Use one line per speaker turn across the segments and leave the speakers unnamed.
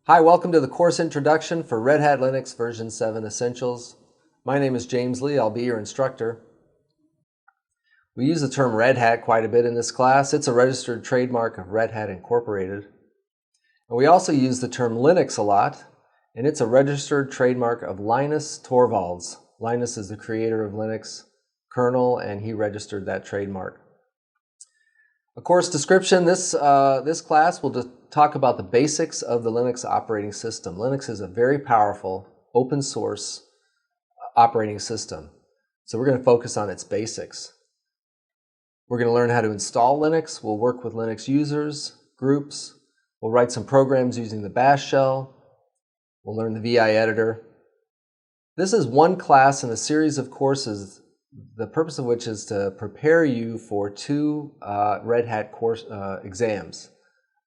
Hi, welcome to the course introduction for Red Hat Linux version 7 Essentials. My name is James Lee. I'll be your instructor. We use the term Red Hat quite a bit in this class. It's a registered trademark of Red Hat Incorporated. And we also use the term Linux a lot, and it's a registered trademark of Linus Torvalds. Linus is the creator of Linux kernel, and he registered that trademark. A course description, this class will talk about the basics of the Linux operating system. Linux is a very powerful open source operating system. So we're going to focus on its basics. We're going to learn how to install Linux. We'll work with Linux users, groups. We'll write some programs using the bash shell. We'll learn the VI editor. This is one class in a series of courses, the purpose of which is to prepare you for two Red Hat course exams.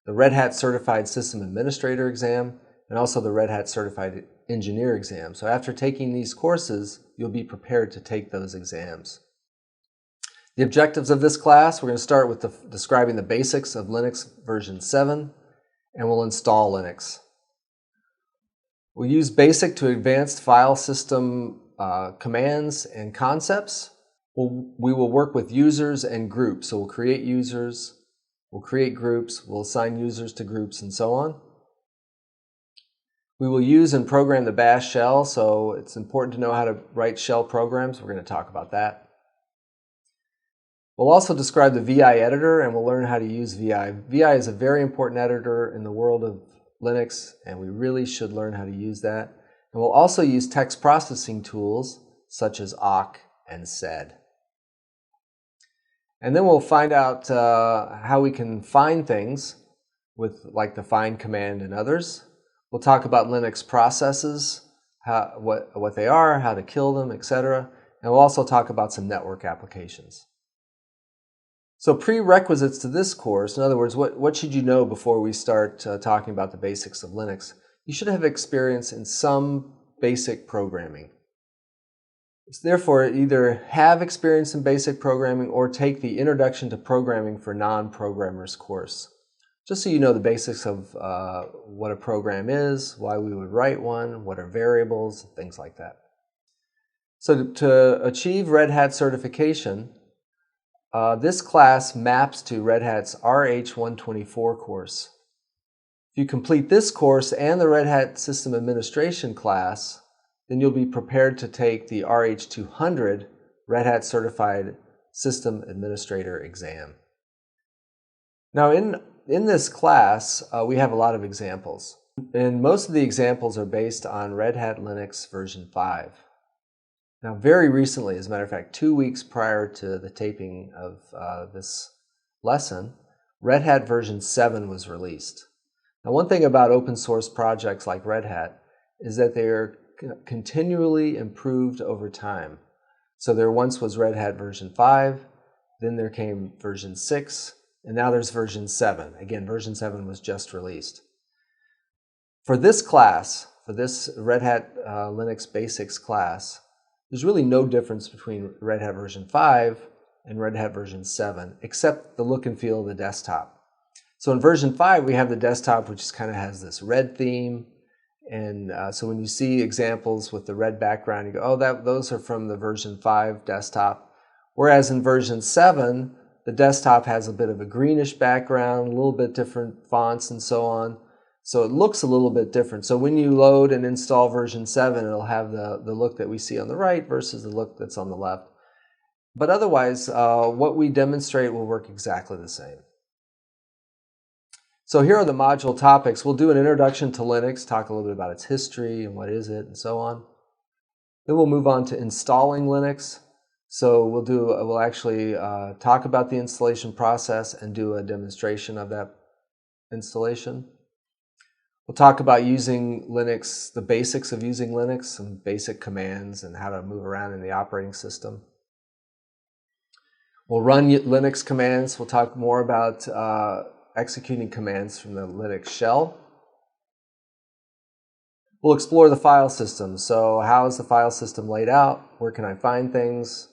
The Red Hat Certified System Administrator exam and also the Red Hat Certified Engineer exam. So after taking these courses, you'll be prepared to take those exams. The objectives of this class, we're going to start with describing the basics of Linux version 7, and we'll install Linux. We'll use basic to advanced file system commands and concepts. We will work with users and groups. So we'll create users, we'll create groups, we'll assign users to groups, and so on. We will use and program the bash shell, so it's important to know how to write shell programs. We're going to talk about that. We'll also describe the VI editor, and we'll learn how to use VI. VI is a very important editor in the world of Linux, and we really should learn how to use that. And we'll also use text processing tools such as awk and sed. And then we'll find out how we can find things with like the find command and others. We'll talk about Linux processes, what they are, how to kill them, etc. And we'll also talk about some network applications. So prerequisites to this course, in other words, what should you know before we start talking about the basics of Linux? You should have experience in some basic programming. So therefore, either have experience in basic programming or take the Introduction to Programming for Non-Programmers course. Just so you know the basics of what a program is, why we would write one, what are variables, things like that. So to achieve Red Hat certification, this class maps to Red Hat's RH124 course. If you complete this course and the Red Hat System Administration class, then you'll be prepared to take the RH200 Red Hat Certified System Administrator exam. Now in this class, we have a lot of examples. And most of the examples are based on Red Hat Linux version 5. Now very recently, as a matter of fact, 2 weeks prior to the taping of this lesson, Red Hat version 7 was released. Now, one thing about open source projects like Red Hat is that they are continually improved over time. So there once was Red Hat version 5, then there came version 6, and now there's version 7. Again, version 7 was just released. For this class, for this Red Hat Linux Basics class, there's really no difference between Red Hat version 5 and Red Hat version 7, except the look and feel of the desktop. So in version 5, we have the desktop, which kind of has this red theme. And so when you see examples with the red background, you go, oh, those are from the version 5 desktop. Whereas in version 7, the desktop has a bit of a greenish background, a little bit different fonts and so on. So it looks a little bit different. So when you load and install version 7, it'll have the look that we see on the right versus the look that's on the left. But otherwise, what we demonstrate will work exactly the same. So here are the module topics. We'll do an introduction to Linux, talk a little bit about its history and what is it and so on. Then we'll move on to installing Linux. So we'll actually talk about the installation process and do a demonstration of that installation. We'll talk about using Linux, the basics of using Linux, some basic commands and how to move around in the operating system. We'll run Linux commands. We'll talk more about executing commands from the Linux shell. We'll explore the file system. So how is the file system laid out? Where can I find things?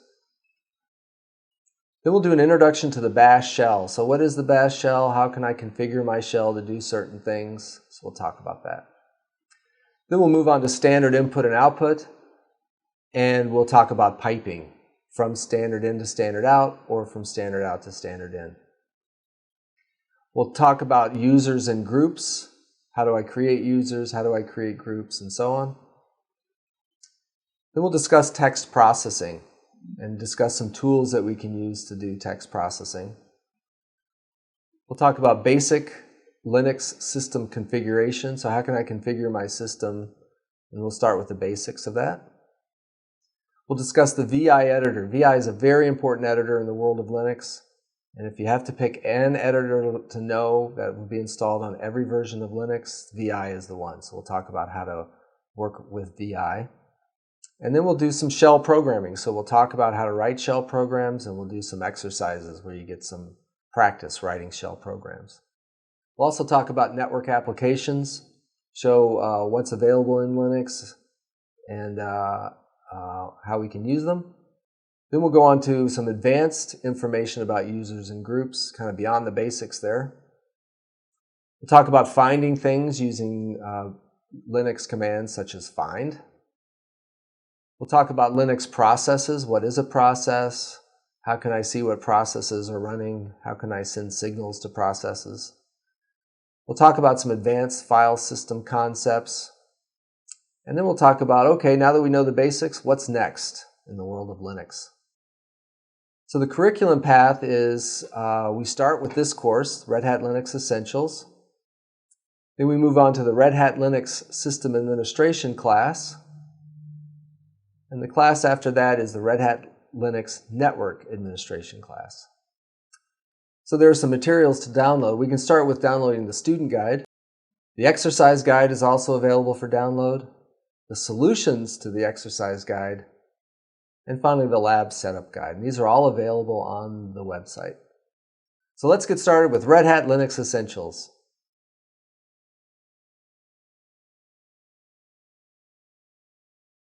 Then we'll do an introduction to the bash shell. So what is the bash shell? How can I configure my shell to do certain things? So we'll talk about that. Then we'll move on to standard input and output, and we'll talk about piping from standard in to standard out, or from standard out to standard in. We'll talk about users and groups. How do I create users? How do I create groups? And so on. Then we'll discuss text processing and discuss some tools that we can use to do text processing. We'll talk about basic Linux system configuration. So how can I configure my system? And we'll start with the basics of that. We'll discuss the VI editor. VI is a very important editor in the world of Linux. And if you have to pick an editor to know that will be installed on every version of Linux, VI is the one. So we'll talk about how to work with VI. And then we'll do some shell programming. So we'll talk about how to write shell programs, and we'll do some exercises where you get some practice writing shell programs. We'll also talk about network applications, show what's available in Linux and how we can use them. Then we'll go on to some advanced information about users and groups, kind of beyond the basics there. We'll talk about finding things using Linux commands such as find. We'll talk about Linux processes. What is a process? How can I see what processes are running? How can I send signals to processes? We'll talk about some advanced file system concepts. And then we'll talk about, okay, now that we know the basics, what's next in the world of Linux? So the curriculum path is we start with this course, Red Hat Linux Essentials. Then we move on to the Red Hat Linux System Administration class. And the class after that is the Red Hat Linux Network Administration class. So there are some materials to download. We can start with downloading the student guide. The exercise guide is also available for download. The solutions to the exercise guide, and finally the lab setup guide. And these are all available on the website. So let's get started with Red Hat Linux Essentials.